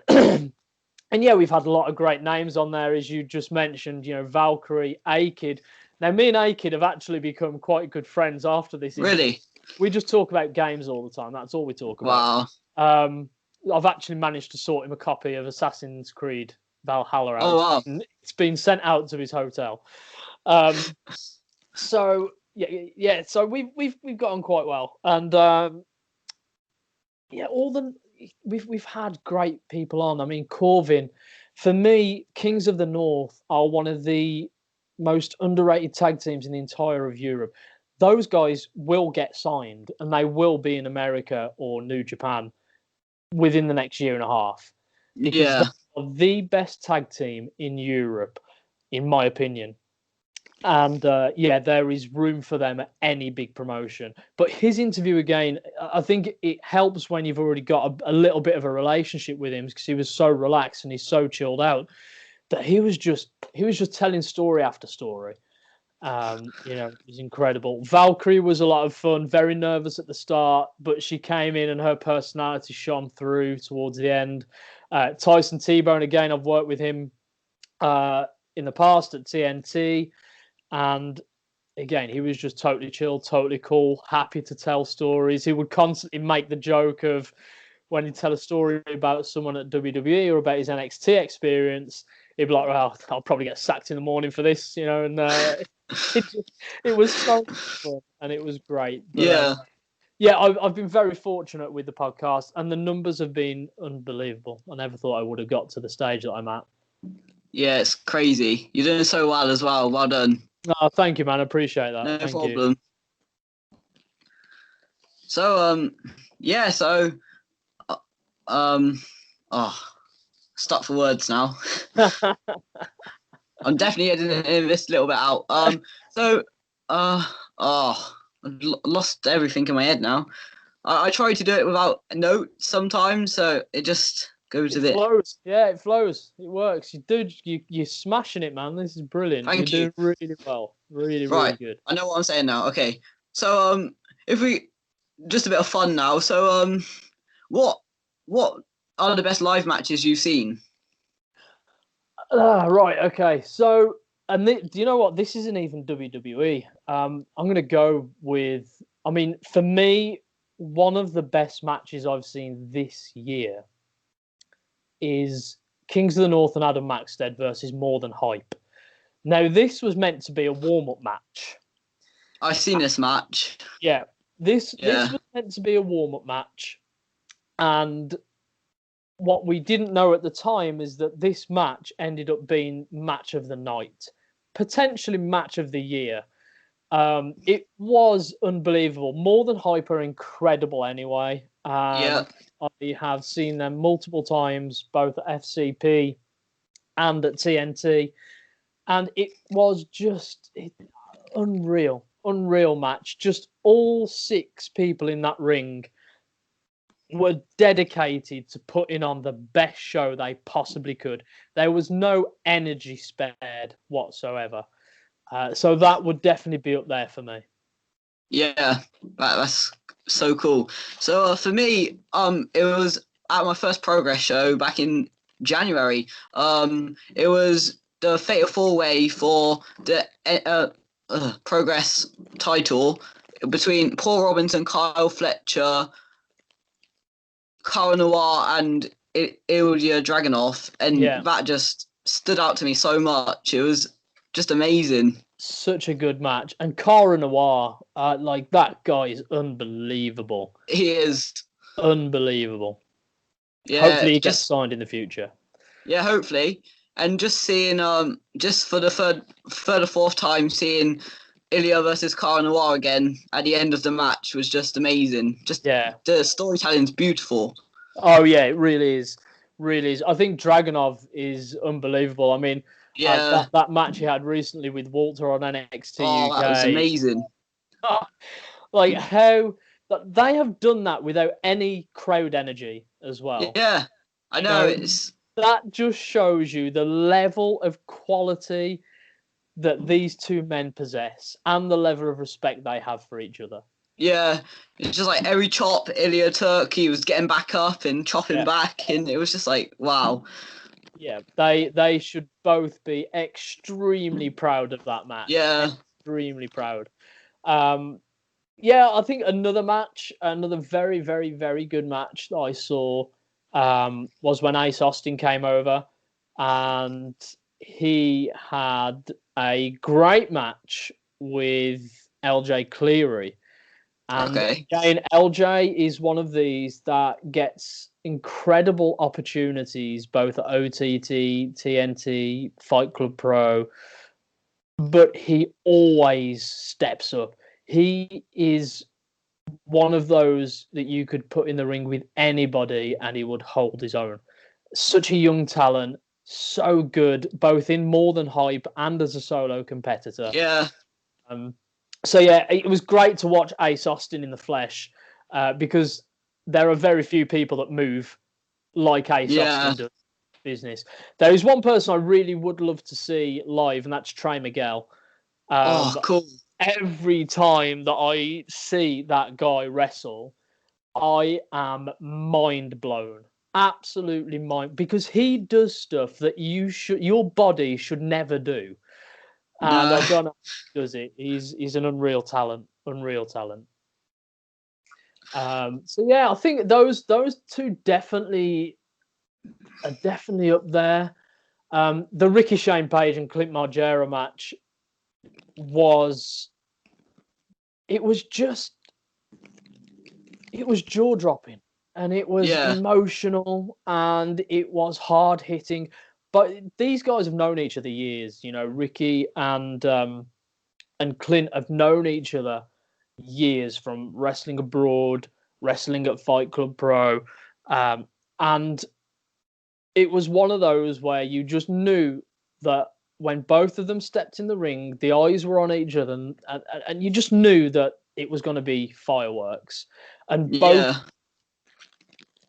And yeah, we've had a lot of great names on there, as you just mentioned, you know, Valkyrie, A-Kid. Now, me and A-Kid have actually become quite good friends after this. Really? We just talk about games all the time. That's all we talk about. Wow. I've actually managed to sort him a copy of Assassin's Creed Valhalla out. Oh, wow. It's been sent out to his hotel. So yeah. So we've got on quite well, and we've had great people on. I mean, Corvin, for me, Kings of the North are one of the most underrated tag teams in the entire of Europe. Those guys will get signed, and they will be in America or New Japan within the next year and a half. Because they are the best tag team in Europe, in my opinion. And there is room for them at any big promotion. But his interview again, I think it helps when you've already got a little bit of a relationship with him, because he was so relaxed and he's so chilled out that he was just telling story after story. You know, it was incredible. Valkyrie was a lot of fun, very nervous at the start, but she came in and her personality shone through towards the end. Tyson T-Bone, again, I've worked with him in the past at TNT. And again, he was just totally chill, totally cool, happy to tell stories. He would constantly make the joke of when he'd tell a story about someone at WWE or about his NXT experience, he'd be like, well, I'll probably get sacked in the morning for this, you know, and it was so fun and it was great. But, yeah, I've been very fortunate with the podcast, and the numbers have been unbelievable. I never thought I would have got to the stage that I'm at. Yeah, it's crazy. You're doing so well as well. Well done. Oh, thank you, man. I appreciate that. No Thank problem. you. So, yeah, so, stuck for words now. I'm definitely editing this little bit out. I've lost everything in my head now. I try to do it without notes sometimes, so it just goes with it. It flows. Yeah, it flows. It works. You're smashing it, man. This is brilliant. Thank you. You're doing really well. Really good. I know what I'm saying now. Okay. So, if we just a bit of fun now. So, what are the best live matches you've seen? Right. Okay. So, and do you know what? This isn't even WWE. I'm going to go with. I mean, for me, one of the best matches I've seen this year is Kings of the North and Adam Maxted versus More Than Hype. Now, this was meant to be a warm-up match. I've seen this match. Yeah, this was meant to be a warm-up match, and what we didn't know at the time is that this match ended up being match of the night, potentially match of the year. It was unbelievable. More Than Hype are incredible anyway. I have seen them multiple times, both at FCP and at TNT, and it was just unreal match. Just all 6 people in that ring were dedicated to putting on the best show they possibly could. There was no energy spared whatsoever. So that would definitely be up there for me. Yeah, that's so cool. So for me, it was at my first Progress show back in January. It was the Fatal 4-Way for the Progress title between Paul Robinson, Kyle Fletcher, Cara Noir, and Ilya Dragunov, and that just stood out to me so much. It was just amazing. Such a good match. And Cara Noir, like, that guy is unbelievable. He is unbelievable. Yeah, hopefully he gets signed in the future. Yeah, hopefully. And just seeing just for the third or fourth time seeing Ilya versus Cara Noir again at the end of the match was just amazing. The storytelling's beautiful. Oh yeah, it really is. Really is. I think Dragunov is unbelievable. I mean, that match he had recently with Walter on NXT UK. That was amazing. Like how they have done that without any crowd energy as well. Yeah, I know. That just shows you the level of quality that these two men possess and the level of respect they have for each other. Yeah, it's just like every chop Ilya took, he was getting back up and chopping back, and it was just like, wow. Yeah, they should both be extremely proud of that match. Yeah. Extremely proud. I think another very, very, very good match that I saw was when Ace Austin came over, and he had a great match with LJ Cleary. And again, LJ is one of these that gets incredible opportunities both at OTT, TNT, Fight Club Pro, but he always steps up. He is one of those that you could put in the ring with anybody and he would hold his own. Such a young talent, so good, both in More Than Hype and as a solo competitor. Yeah. So yeah, it was great to watch Ace Austin in the flesh because there are very few people that move like Ace Austin does business. There is one person I really would love to see live, and that's Trey Miguel. Cool. Every time that I see that guy wrestle, I am mind blown. Absolutely mind, because he does stuff that your body should never do. And I don't know how he does it. He's an unreal talent. Unreal talent. So yeah, I think those two definitely are definitely up there. The Ricky Shane Page and Clint Margera match was jaw dropping, and it was emotional, and it was hard hitting. But these guys have known each other years. You know, Ricky and Clint have known each other years from wrestling abroad, wrestling at Fight Club Pro, and it was one of those where you just knew that when both of them stepped in the ring, the eyes were on each other, and you just knew that it was going to be fireworks. And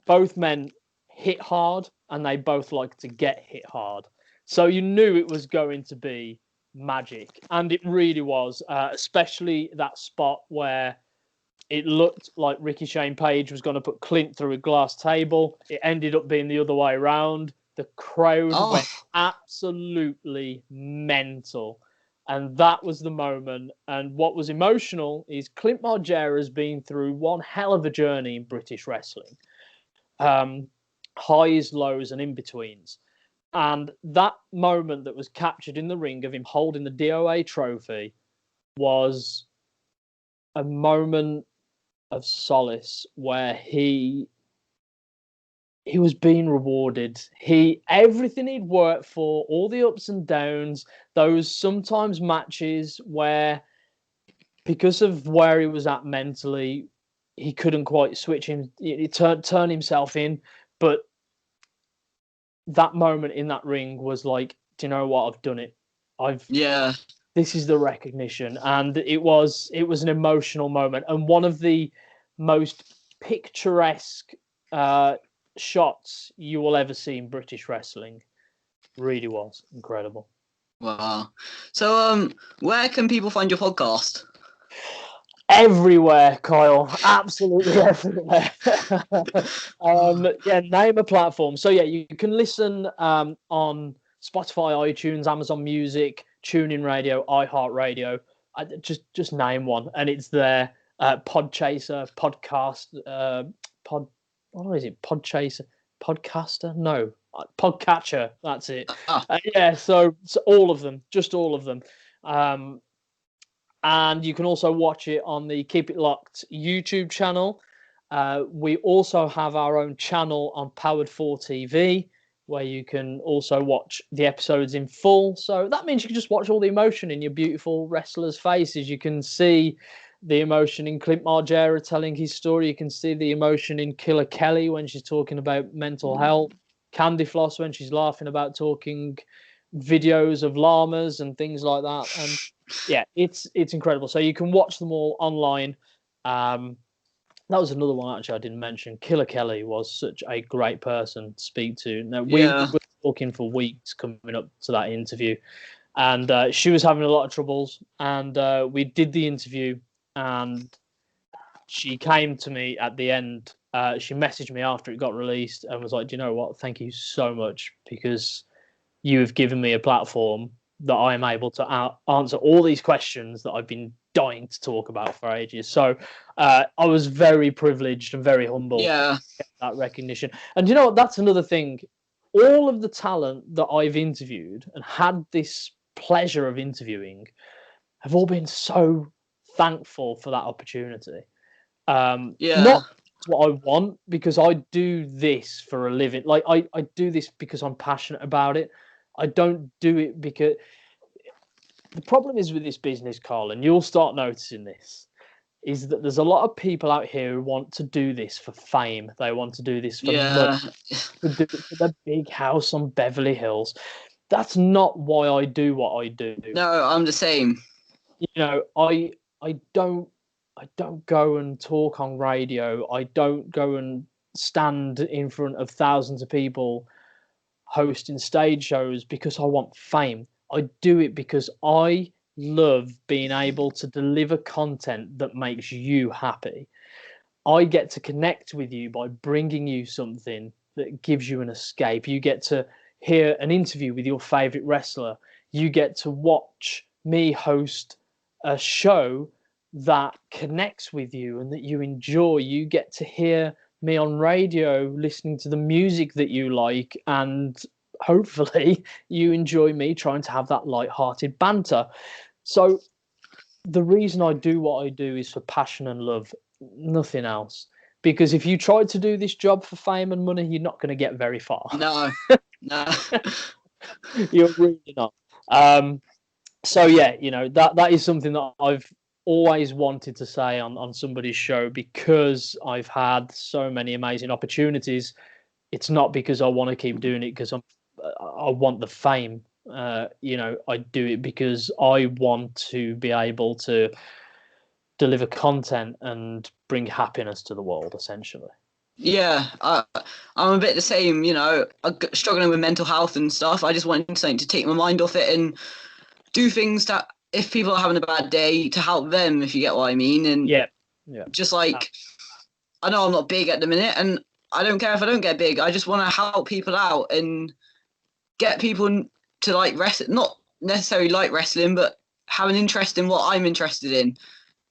both men hit hard, and they both like to get hit hard. So you knew it was going to be magic, and it really was, especially that spot where it looked like Ricky Shane Page was going to put Clint through a glass table. It ended up being the other way around. The crowd went absolutely mental. And that was the moment. And what was emotional is Clint Margera has been through one hell of a journey in British wrestling. Highs, lows, and in-betweens. And that moment that was captured in the ring of him holding the DOA trophy was a moment of solace where he was being rewarded. Everything he'd worked for, all the ups and downs, those sometimes matches where, because of where he was at mentally, he couldn't quite switch him, turn himself in. But that moment in that ring was like, do you know what? I've done it. This is the recognition, and it was an emotional moment, and one of the most picturesque shots you will ever see in British wrestling. Really was incredible. Wow. So, where can people find your podcast? Everywhere, Kyle. Absolutely everywhere. Name a platform. So yeah, you can listen on Spotify, iTunes, Amazon Music, TuneIn Radio, iHeartRadio. Just name one, and it's there. Podchaser, podcast, what is it? Podchaser, podcaster? No, Podcatcher. That's it. So all of them, just all of them. And you can also watch it on the Keep It Locked YouTube channel. We also have our own channel on Powered 4 TV, where you can also watch the episodes in full. So that means you can just watch all the emotion in your beautiful wrestlers' faces. You can see the emotion in Clint Margera telling his story. You can see the emotion in Killer Kelly when she's talking about mental health. Candy Floss when she's laughing about talking videos of llamas and things like that. And yeah, it's incredible. So you can watch them all online. That was another one actually I didn't mention. Killer Kelly was such a great person to speak to. Now we were talking for weeks coming up to that interview, and she was having a lot of troubles. And we did the interview, and she came to me at the end. She messaged me after it got released and was like, "Do you know what? Thank you so much, because you have given me a platform that I am able to answer all these questions that I've been dying to talk about for ages." So I was very privileged and very humbled to get that recognition. And you know what? That's another thing. All of the talent that I've interviewed and had this pleasure of interviewing have all been so thankful for that opportunity. Not what I want, because I do this for a living. Like I do this because I'm passionate about it. I don't do it because the problem is with this business, Carl, and you'll start noticing this, is that there's a lot of people out here who want to do this for fame. They want to do this for money, to do it for the big house on Beverly Hills. That's not why I do what I do. No, I'm the same. You know, I don't go and talk on radio. I don't go and stand in front of thousands of people hosting stage shows because I want fame. I do it because I love being able to deliver content that makes you happy. I get to connect with you by bringing you something that gives you an escape. You get to hear an interview with your favorite wrestler. You get to watch me host a show that connects with you and that you enjoy. You get to hear me on radio listening to the music that you like, and hopefully you enjoy me trying to have that light-hearted banter. So the reason I do what I do is for passion and love, nothing else. Because if you try to do this job for fame and money, you're not going to get very far. No. You're really not. So yeah, that is something that I've always wanted to say on somebody's show, because I've had so many amazing opportunities. It's not because I want to keep doing it because I want the fame. I do it because I want to be able to deliver content and bring happiness to the world, essentially. Yeah, I'm a bit the same, I'm struggling with mental health and stuff. I just want something to take my mind off it and do things that, if people are having a bad day, to help them, if you get what I mean. And yeah. Just like, I know I'm not big at the minute, and I don't care if I don't get big. I just want to help people out and get people to like wrestling, not necessarily like wrestling, but have an interest in what I'm interested in.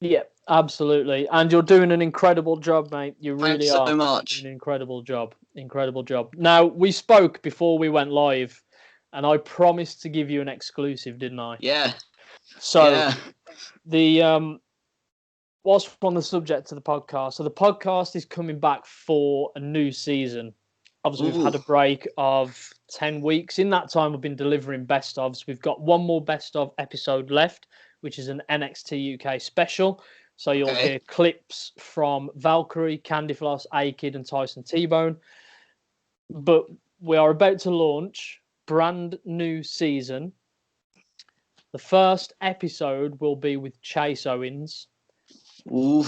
Yeah, absolutely. And you're doing an incredible job, mate. You really Thanks are. so much. Doing an incredible job. Incredible job. Now, we spoke before we went live, and I promised to give you an exclusive, didn't I? Yeah. So whilst we're on the subject of the podcast, so the podcast is coming back for a new season. Obviously, we've had a break of 10 weeks. In that time, we've been delivering best ofs. We've got one more best of episode left, which is an NXT UK special. So you'll hear clips from Valkyrie, Candy Floss, A-Kid, and Tyson T-Bone. But we are about to launch brand new season. The first episode will be with Chase Owens. Ooh.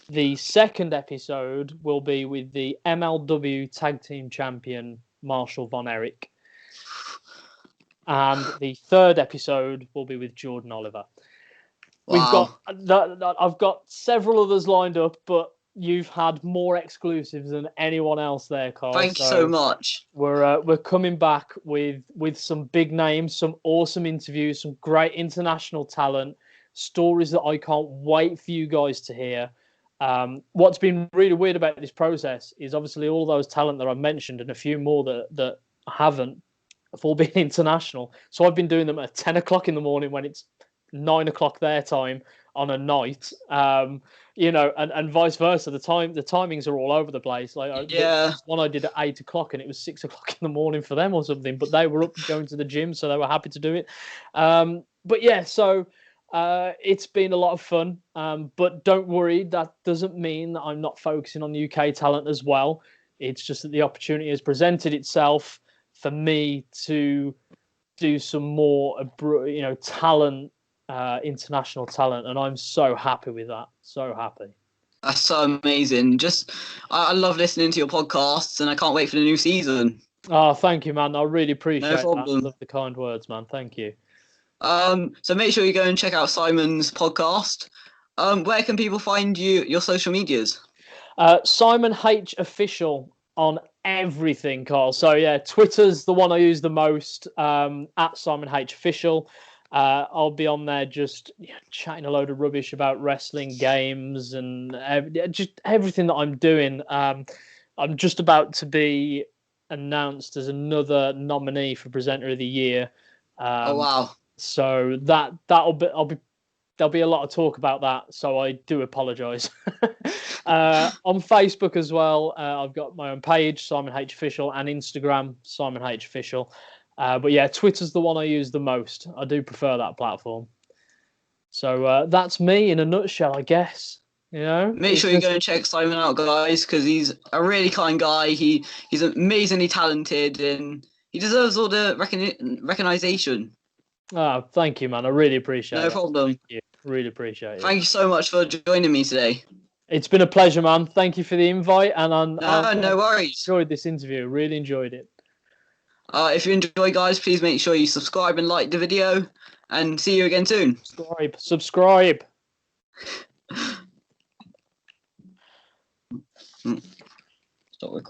The second episode will be with the MLW Tag Team Champion, Marshall Von Erich. And the third episode will be with Jordan Oliver. Wow. I've got several others lined up, but you've had more exclusives than anyone else there, Carl. Thank you so much. We're coming back with some big names, some awesome interviews, some great international talent, stories that I can't wait for you guys to hear. What's been really weird about this process is obviously all those talent that I've mentioned and a few more that haven't have all been international. So I've been doing them at 10 o'clock in the morning when it's 9 o'clock their time on a night, and vice versa. The timings are all over the place. Like one I did at 8 o'clock and it was 6 o'clock in the morning for them or something, but they were up going to the gym, so they were happy to do it. But yeah, so it's been a lot of fun, but don't worry, that doesn't mean that I'm not focusing on UK talent as well. It's just that the opportunity has presented itself for me to do some more, talent, international talent, and I'm so happy with that. So happy. That's so amazing. I love listening to your podcasts, and I can't wait for the new season. Oh, thank you, man. I really appreciate that. I love the kind words, man. Thank you. So make sure you go and check out Simon's podcast. Where can people find your social medias? Simon H Official on everything, Carl. So yeah, Twitter's the one I use the most, at Simon H Official. I'll be on there just chatting a load of rubbish about wrestling, games, and just everything that I'm doing. I'm just about to be announced as another nominee for Presenter of the Year. Oh wow! So there'll be a lot of talk about that. So I do apologise. On Facebook as well, I've got my own page, Simon H Official, and Instagram, Simon H Official. But yeah, Twitter's the one I use the most. I do prefer that platform. So that's me in a nutshell, I guess. Make sure you go and check Simon out, guys, because he's a really kind guy. He's amazingly talented, and he deserves all the recognition. Oh, thank you, man. I really appreciate it. No problem. Thank you. Really appreciate it. Thank you so much for joining me today. It's been a pleasure, man. Thank you for the invite, and no worries. Enjoyed this interview. Really enjoyed it. If you enjoy, guys, please make sure you subscribe and like the video, and see you again soon. Subscribe. Stop recording.